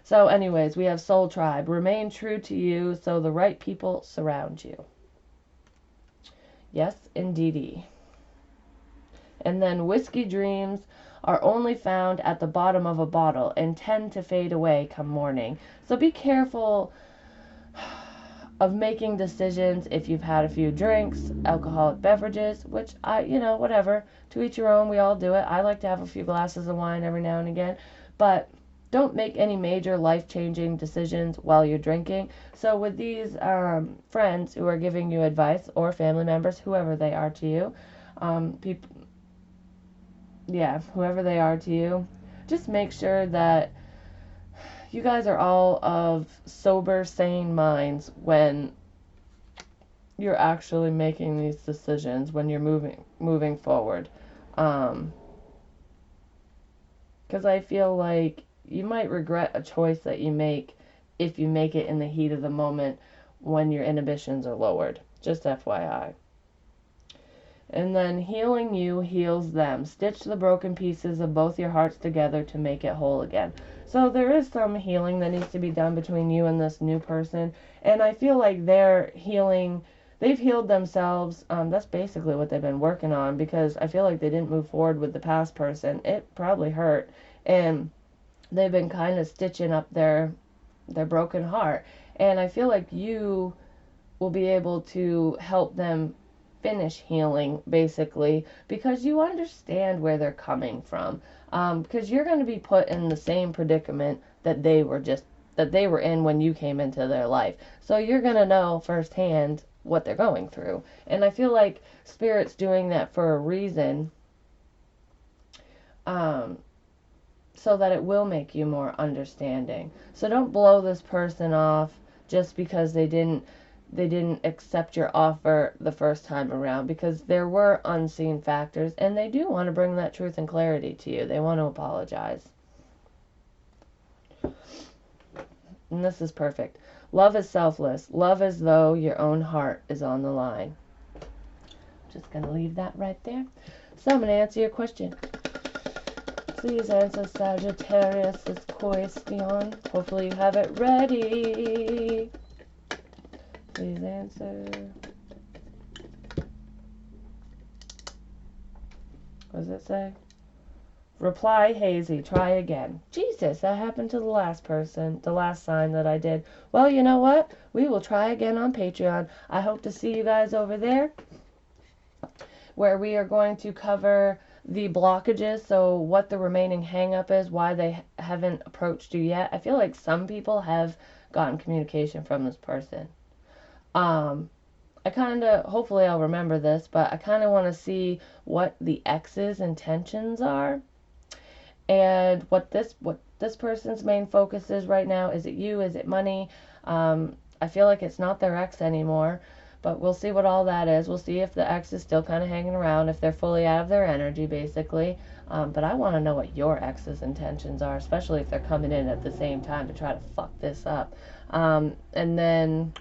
So anyways, we have Soul Tribe. Remain true to you so the right people surround you. Yes, indeedy. And then Whiskey Dreams are only found at the bottom of a bottle and tend to fade away come morning. So be careful of making decisions if you've had a few drinks, alcoholic beverages, which whatever, to each your own, we all do it. I like to have a few glasses of wine every now and again, but don't make any major life-changing decisions while you're drinking. So with these friends who are giving you advice, or family members, whoever they are to you, people, yeah, whoever they are to you, just make sure that you guys are all of sober, sane minds when you're actually making these decisions, when you're moving forward. Because I feel like you might regret a choice that you make if you make it in the heat of the moment when your inhibitions are lowered. Just FYI. And then healing you heals them. Stitch the broken pieces of both your hearts together to make it whole again. So there is some healing that needs to be done between you and this new person. And I feel like they've healed themselves. That's basically what they've been working on, because I feel like they didn't move forward with the past person. It probably hurt. And they've been kind of stitching up their broken heart. And I feel like you will be able to help them finish healing, basically, because you understand where they're coming from. Because you're going to be put in the same predicament that they were in when you came into their life. So you're going to know firsthand what they're going through. And I feel like Spirit's doing that for a reason, so that it will make you more understanding. So don't blow this person off just because they didn't accept your offer the first time around, because there were unseen factors, and they do want to bring that truth and clarity to you. They want to apologize. And this is perfect. Love is selfless. Love as though your own heart is on the line. Just going to leave that right there. So I'm going to answer your question. Please answer Sagittarius' question. Hopefully you have it ready. Please answer. What does it say? Reply hazy. Try again. Jesus, that happened to the last person, the last sign that I did. Well, you know what? We will try again on Patreon. I hope to see you guys over there, where we are going to cover the blockages, so what the remaining hang-up is, why they haven't approached you yet. I feel like some people have gotten communication from this person. Hopefully I'll remember this, but I kind of want to see what the ex's intentions are, and what this person's main focus is right now. Is it you? Is it money? I feel like it's not their ex anymore, but we'll see what all that is. We'll see if the ex is still kind of hanging around, if they're fully out of their energy, basically. But I want to know what your ex's intentions are, especially if they're coming in at the same time to try to fuck this up. And then,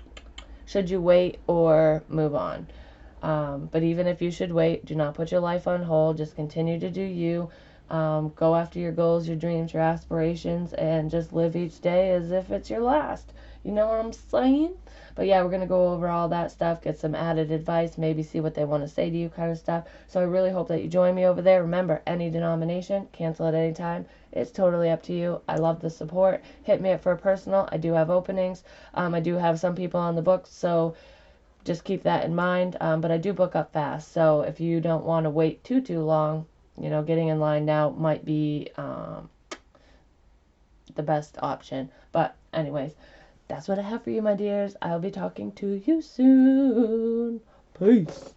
should you wait or move on? But even if you should wait, do not put your life on hold. Just continue to do you. Go after your goals, your dreams, your aspirations, and just live each day as if it's your last. You know what I'm saying? But yeah, we're going to go over all that stuff, get some added advice, maybe see what they want to say to you, kind of stuff. So I really hope that you join me over there. Remember, any denomination, cancel at any time. It's totally up to you. I love the support. Hit me up for a personal. I do have openings. I do have some people on the books, so just keep that in mind. But I do book up fast, so if you don't want to wait too long, getting in line now might be the best option. But anyways, that's what I have for you, my dears. I'll be talking to you soon. Peace.